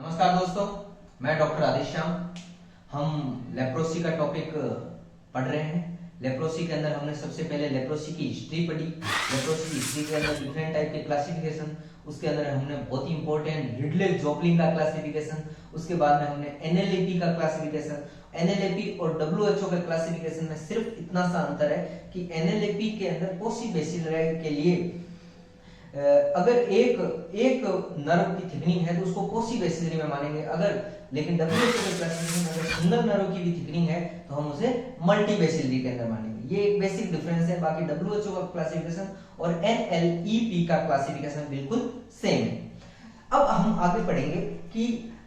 नमस्कार दोस्तों, मैं डॉक्टर आदिश श्याम। हम लेप्रोसी का टॉपिक पढ़ रहे हैं। लेप्रोसी के अंदर हमने सबसे पहले लेप्रोसी की हिस्ट्री पढ़ी। लेप्रोसी की हिस्ट्री के अंदर डिफरेंट टाइप के क्लासिफिकेशन, उसके अंदर हमने बहुत ही इंपॉर्टेंट रिडले जोप्लिन का क्लासिफिकेशन, उसके बाद में हमने एनएलएपी का क्लासिफिकेशन। एनएलएपी और डब्ल्यूएचओ के क्लासिफिकेशन में सिर्फ इतना सा अंतर है कि एनएलएपी के अंदर पोसिबेसिलराई के लिए अगर एक नर्व की थिकनिंग है तो उसको पोसिबेसिलरी में मानेंगे, लेकिन डब्ल्यूएचओ के क्लासिफिकेशन में अगर सिंगल नर्व की भी थिकनिंग है तो हम उसे मल्टीबेसिलरी के अंदर मानेंगे। ये एक बेसिक डिफरेंस है। बाकी डब्ल्यूएचओ का क्लासिफिकेशन और एनएलईपी का क्लासिफिकेशन बिल्कुल सेम है। अब हम आगे पढ़ेंगे कि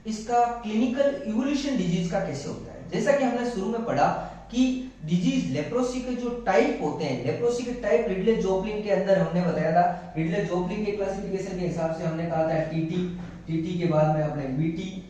इसका क्लिनिकल इवोल्यूशन डिजीज का कैसे होता है। जैसा कि हमने शुरू में पढ़ा कि डिजीज लेप्रोसी के जो टाइप होते हैं, लेप्रोसी के टाइप रिडले जोप्लिन के अंदर हमने बताया था। रिडले जोप्लिन के क्लासिफिकेशन के हिसाब से हमने कहा था टीटी, टीटी के बाद में हमने बीटी,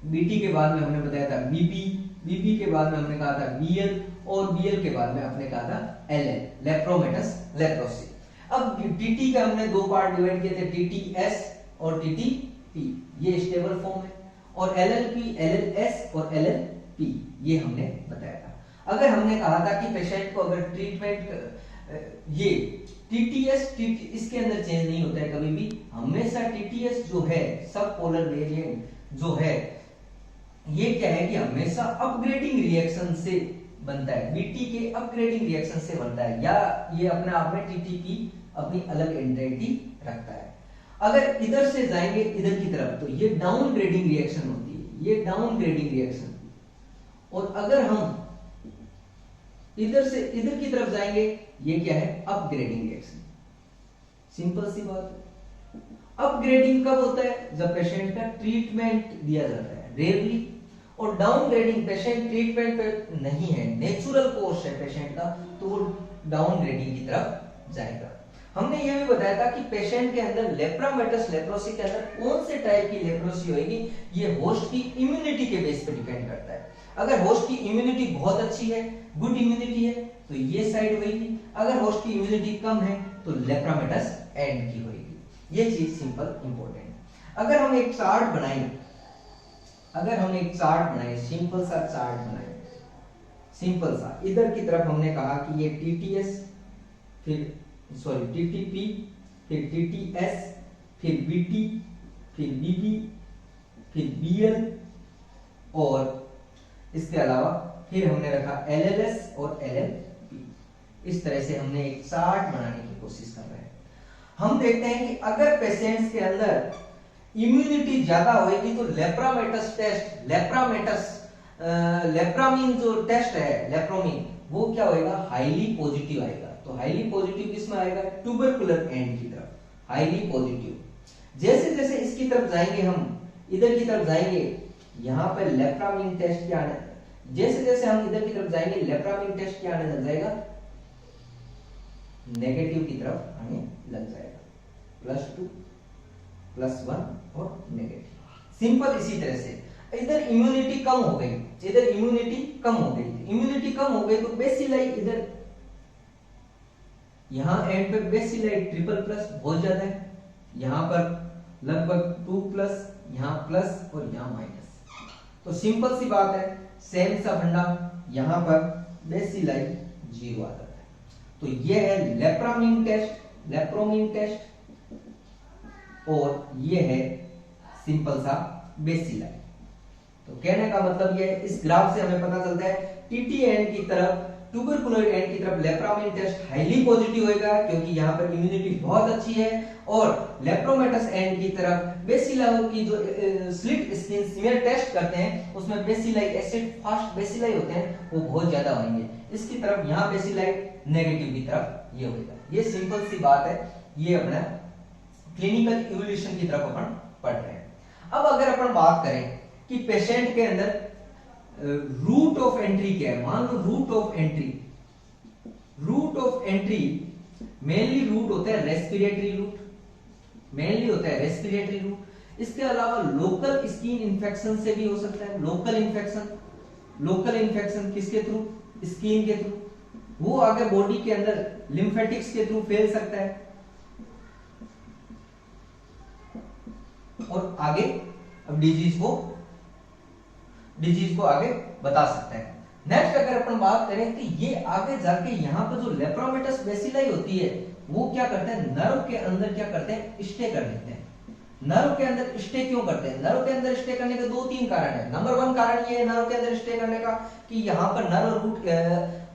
बीटी के बाद में हमने बताया था बीपी, बीपी के बाद में हमने कहा था बीएल और बीएल के बाद में हमने कहा था एलएल, लेप्रोमेटस लेप्रोसी। अब टीटी का हमने दो पार्ट डिवाइड किए थे, टीटीएस और टीटीपी, ये स्टेबल फॉर्म है, और एलएलपी, एलएलएस और एलएलपी ये हमने बताया था। अगर हमने कहा था कि पेशेंट को अगर ट्रीटमेंट ये टीटीएस इसके अंदर चेंज नहीं होता है कभी भी, हमेशा टीटीएस जो है सब पोलर वेरिएंट जो है ये क्या है कि हमेशा अपग्रेडिंग रिएक्शन से बनता है, बीटी के अपग्रेडिंग रिएक्शन से बनता है, या ये अपने आप में टीटीपी अपनी अलग एंटिटी रखता है। अगर इधर से जाएंगे इधर की तरफ तो ये डाउन ग्रेडिंग रिएक्शन होती है, ये डाउन ग्रेडिंग रिएक्शन, और अगर हम इधर से इधर की तरफ जाएंगे ये क्या है, अपग्रेडिंग रिएक्शन। सिंपल सी बात है। अपग्रेडिंग कब होता है, जब पेशेंट का ट्रीटमेंट दिया जाता है, रेयरली। और डाउन ग्रेडिंग पेशेंट ट्रीटमेंट पे नहीं है, नेचुरल कोर्स है पेशेंट का, तो वो डाउन ग्रेडिंग की तरफ जाएगा। हमने ये भी बताया था कि पेशेंट के अंदर लेप्रोमेटस लेप्रोसी के अंदर कौन से टाइप की लेप्रोसी होगी, ये होस्ट की इम्यूनिटी के बेस पे डिपेंड करता है। अगर होस्ट की इम्यूनिटी बहुत अच्छी है, गुड इम्यूनिटी है, तो ये साइड होगी। अगर होस्ट की इम्यूनिटी कम है तो लेप्रोमेटस एंड की होगी। ये चीज सिंपल इंपॉर्टेंट। अगर हम एक चार्ट बनाएं, सिंपल सा चार्ट बनाएं, सिंपल सा, इधर की तरफ हमने कहा कि ये टीटीएस, फिर टीटीपी, फिर टीटीएस, फिर बीटी, फिर बीबी, फिर बीएल, और इसके अलावा फिर हमने रखा एलएलएस और एलएलपी। इस तरह से हमने एक चार्ट बनाने की कोशिश कर रहे हैं। हम देखते हैं कि अगर पेशेंट्स के अंदर इम्यूनिटी ज्यादा होगी तो लेप्रोमेटस टेस्ट, लेप्रामीन जो टेस्ट है, लेप्रोमीन, वो क्या होएगा, हाईली पॉजिटिव आएगा। तो हाईली पॉजिटिव किस में आएगा, ट्यूबरकुलर एंड की तरफ, हाईली पॉजिटिव। जैसे जैसे इसकी तरफ जाएंगे, हम इधर की तरफ जाएंगे, यहां पर लेप्रामीन टेस्ट क्या आने, जैसे जैसे हम इधर की तरफ जाएंगे लेप्रामीन टेस्ट क्या आने लग जाएगा, नेगेटिव की तरफ आने लग जाएगा, +2, +1 और नेगेटिव। सिंपल इसी तरह से इधर इम्यूनिटी कम हो गई, इम्यूनिटी कम हो गई तो बेसिलाई इधर यहां एंड पे बेसिलाई ट्रिपल प्लस बहुत ज्यादा है, यहां पर लगभग 2+, यहां प्लस और यहां माइनस। तो सिंपल सी बात है, सेम सा फंडा, यहां पर बेसिलाई 0 आ जाता है। तो ये है लेप्रामीन टेस्ट, और ये है सिंपल सा बेसिलाई। तो कहने का मतलब ये है, इस ग्राफ से हमें पता चलता है टीटी एंड की तरफ, ट्यूबरकुलर एंड की तरफ लेप्रामीन टेस्ट हाईली पॉजिटिव होएगा क्योंकि यहां पर इम्यूनिटी बहुत अच्छी है, और लेप्रोमेटस एंड की तरफ बेसिलाई की जो स्लिट स्किन स्मीयर टेस्ट करते हैं उसमें बेसिलाई एसिड फास्ट बेसिलाई होते हैं, वो बहुत ज्यादा होंगे। इसकी तरफ यहां बेसिलाई नेगेटिव की तरफ ये होएगा। ये सिंपल सी बात है, ये अपना क्लिनिकल इवोल्यूशन की तरफ अपन पढ़ रहे हैं। अब अगर अपन बात करें कि पेशेंट के अंदर रूट ऑफ एंट्री क्या है, मान लो route of entry mainly route होता है रेस्पिरेटरी रूट, इसके अलावा लोकल स्किन इंफेक्शन से भी हो सकता है। लोकल इन्फेक्शन किसके थ्रू, स्किन के थ्रू, वो आगे बॉडी के अंदर लिम्फेटिक्स के थ्रू फैल सकता है। और आगे अब डिजीज को आगे बता सकता है। नेक्स्ट अगर अपन बात करें तो ये आगे जाके यहाँ पे जो लेप्रोमेटस बेसिलाई होती है वो क्या करते हैं, नर्व के अंदर क्या करते हैं, स्टे कर लेते हैं। नर्व के अंदर स्टे क्यों करते हैं? नर्व के अंदर स्टे करने के दो तीन कारण है। नंबर वन कारण ये है नर्व के अंदर स्टे करने का कि यहाँ पर नर्व रूट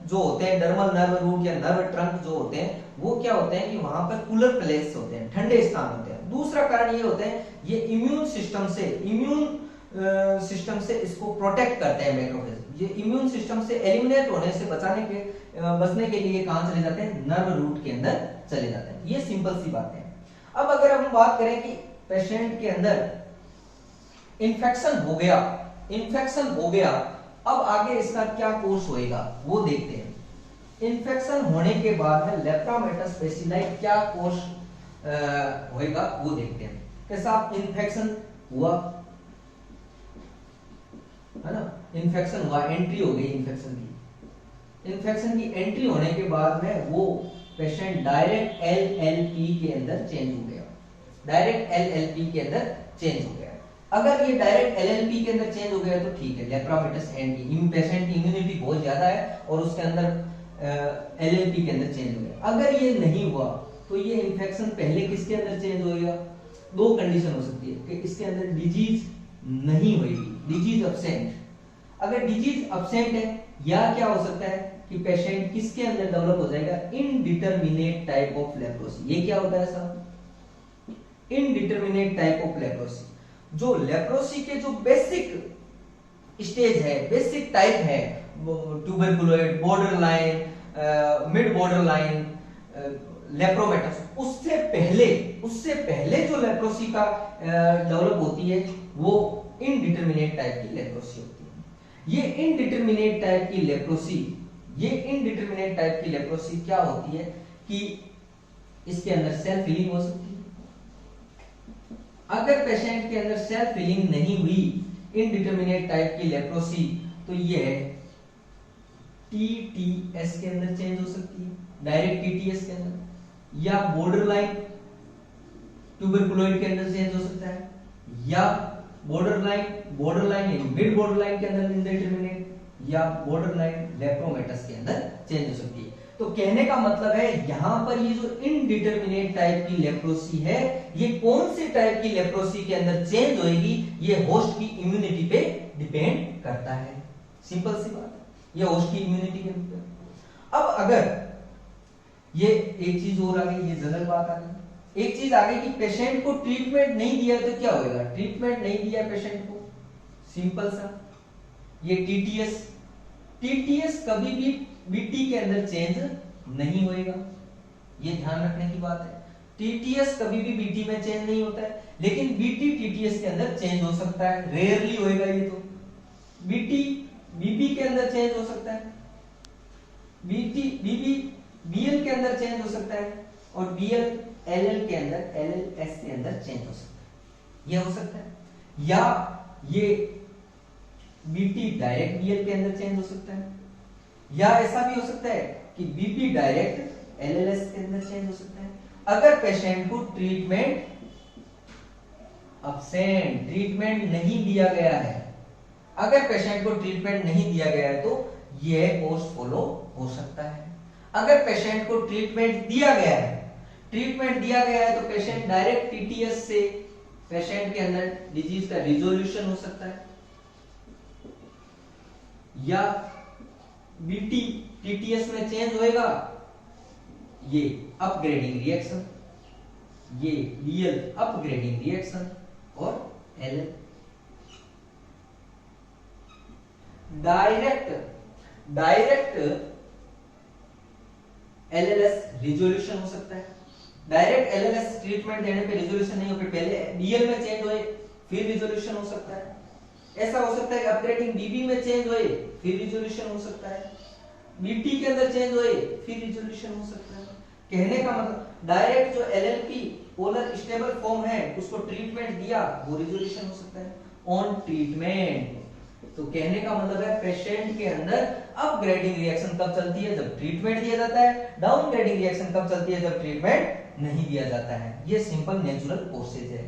जो होते हैं, डर्मल नर्व रूट या नर्व ट्रंक जो होते हैं वो क्या होते हैं कि वहां पर कूलर प्लेस होते हैं, ठंडे स्थान होते हैं। दूसरा कारण ये होते हैं ये इम्यून सिस्टम से इसको प्रोटेक्ट करते हैं मैक्रोफेज। ये इम्यून सिस्टम से एलिमिनेट होने से बचने के लिए कहां चले जाते हैं, नर्व रूट के अंदर चले जाते हैं। ये सिंपल सी बात है। अब अगर हम बात करें कि पेशेंट के अंदर इन्फेक्शन हो गया, अब आगे इसका क्या कोर्स होएगा वो देखते हैं। इन्फेक्शन होने के बाद में लेप्रोमेटस बेसिलाई क्या कोर्स होएगा वो देखते हैं। कैसा इन्फेक्शन हुआ है ना, इन्फेक्शन हुआ, एंट्री हो गई इन्फेक्शन की एंट्री होने के बाद में वो पेशेंट डायरेक्ट एलएलपी के अंदर चेंज हो गया, अगर ये डायरेक्ट एलएलपी के अंदर चेंज हो गया तो ठीक है, लेप्रोमेटस एंटी पेशेंट की इम्यूनिटी बहुत ज्यादा है और उसके अंदर एलएलपी के अंदर चेंज हो गया। अगर ये नहीं हुआ तो ये इन्फेक्शन पहले किसके अंदर चेंज होएगा? दो कंडीशन हो सकती है कि इसके अंदर डिजीज नहीं होगी, डिजीज अब्सेंट। अगर डिजीज अब्सेंट है या क्या हो सकता है कि पेशेंट किसके अंदर डेवलप हो जाएगा, इनडिटरमिनेट टाइप ऑफ लेप्रोसी। ये क्या होता है साहब, इनडिटरमिनेट टाइप ऑफ लेप्रोसी। जो लेप्रोसी के जो बेसिक स्टेज है, बेसिक टाइप है, tuberculoid, border line, mid border line, lepromatous, उससे पहले जो लेप्रोसी का डेवलप होती है वो इनडिटरमिनेट टाइप की लेप्रोसी होती है। ये इनडिटरमिनेट टाइप की लेप्रोसी क्या होती है कि इसके अंदर सेल्फ हीलिंग हो सकती है। अगर पेशेंट के अंदर सेल्फ हीलिंग नहीं हुई इनडिटरमिनेट टाइप की लेप्रोसी तो ये टीटीएस के अंदर चेंज हो सकती है, डायरेक्ट टीटीएस के अंदर, या बॉर्डर लाइन ट्यूबरकुलोइड के अंदर चेंज हो सकता है, या border line mid border line के अंदर इनडिटरमिनेट, या बॉर्डर लाइन लेप्रोमेटस के अंदर चेंज हो सकती है। तो कहने का मतलब है यहां पर ये जो इनडिटरमिनेट टाइप की लेप्रोसी है, ये कौन से टाइप की लेप्रोसी के अंदर चेंज होएगी, ये होस्ट की इम्यूनिटी पे डिपेंड करता है। सिंपल सी बात है, ये होस्ट की इम्यूनिटी के ऊपर। अब अगर ये एक चीज और आ गई, ये जनरल बात आ गई, एक चीज आ गई कि पेशेंट को ट्रीटमेंट नहीं दिया तो क्या होगा, ट्रीटमेंट नहीं दिया पेशेंट को, सिंपल सा, ये टीटीएस कभी भी बीटी के अंदर चेंज नहीं होएगा, ये ध्यान रखने की बात है। टीटीएस कभी भी बीटी में चेंज नहीं होता है, लेकिन बीटी टीटीएस के अंदर चेंज हो सकता है, रेयरली होएगा ये तो। बीटी बीबी के अंदर चेंज हो सकता है, बीबी बीएल के अंदर चेंज हो सकता है, और बीएल एलएल के अंदर, एलएलएस के अंदर चेंज हो सकता है, ये हो सकता है। या ये बीटी डायरेक्ट बीएल के अंदर चेंज हो सकता है, या ऐसा भी हो सकता है कि बीपी डायरेक्ट एलएलएस के अंदर चेंज हो सकता है। अगर पेशेंट को ट्रीटमेंट नहीं दिया गया है, अगर पेशेंट को ट्रीटमेंट नहीं दिया गया है तो यह कोर्स फॉलो हो सकता है। अगर पेशेंट को ट्रीटमेंट दिया गया है तो पेशेंट डायरेक्ट टीटीएस से पेशेंट के अंदर डिजीज का रिजोल्यूशन हो सकता है, या बीटी टीटीएस में चेंज होएगा, ये अपग्रेडिंग रिएक्शन, ये बीएल अपग्रेडिंग रिएक्शन, और एल डायरेक्ट एलएलएस रिजोल्यूशन हो सकता है। डायरेक्ट एलएलएस ट्रीटमेंट देने पे रिजोल्यूशन नहीं होगा, पहले बीएल में चेंज होए फिर रिजोल्यूशन हो सकता है। ऐसा हो सकता है कि अपग्रेडिंग बीबी में चेंज होए फिर रिजोल्यूशन हो सकता है, बीटी के अंदर चेंज होए फिर रिजोल्यूशन हो सकता है। कहने का मतलब डायरेक्ट जो एलएलपी पोलर स्टेबल फॉर्म है उसको ट्रीटमेंट दिया, वो रिजोल्यूशन हो सकता है ऑन ट्रीटमेंट। तो कहने का मतलब है पेशेंट के अंदर अपग्रेडिंग रिएक्शन कब चलती है, जब ट्रीटमेंट दिया जाता है, डाउनग्रेडिंग रिएक्शन कब चलती है, जब ट्रीटमेंट नहीं दिया जाता है। ये सिंपल नेचुरल प्रोसेस है।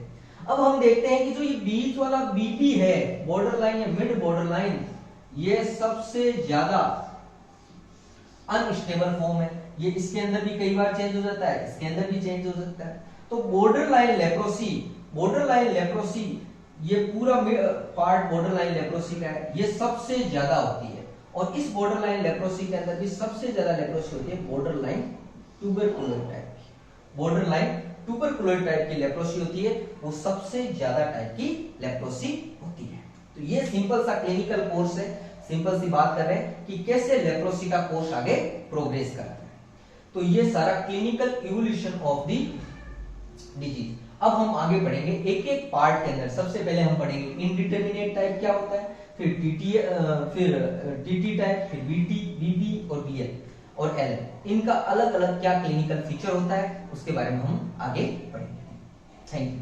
अब हम देखते हैं कि जो ये बीच वाला बीपी है, बॉर्डर लाइन या मिड बॉर्डर लाइन, ये सबसे ज्यादा अनस्टेबल फॉर्म है। ये इसके अंदर भी कई बार चेंज हो जाता है, इसके अंदर भी चेंज हो सकता है। तो बॉर्डर लाइन लेप्रोसी ये पूरा पार्ट बॉर्डर लाइन लेप्रोसी का है, ये सबसे ज्यादा होती है। और इस बॉर्डर लाइन लेप्रोसी के अंदर भी सबसे ज्यादा लेप्रोसी होती है बॉर्डर लाइन ट्यूबरकुलोज टाइप की। बॉर्डर लाइन ट्यूबरकुलोज टाइप की लेप्रोसी होती है, वो सबसे ज्यादा टाइप की लेप्रोसी होती है। तो ये सिंपल सा क्लिनिकल कोर्स है, सिंपल सी बात कर रहे हैं कि कैसे लेप्रोसी का कोर्स आगे प्रोग्रेस करता है। तो ये सारा clinical evolution of the disease. अब हम आगे पढ़ेंगे एक एक पार्ट के अंदर। सबसे पहले हम पढ़ेंगे इनडिटरमिनेट टाइप क्या होता है, फिर टीटी टाइप, फिर बीटी, बीबी और बीएल और एल। इनका अलग अलग क्या क्लिनिकल फीचर होता है उसके बारे में हम आगे पढ़ेंगे। Thank you.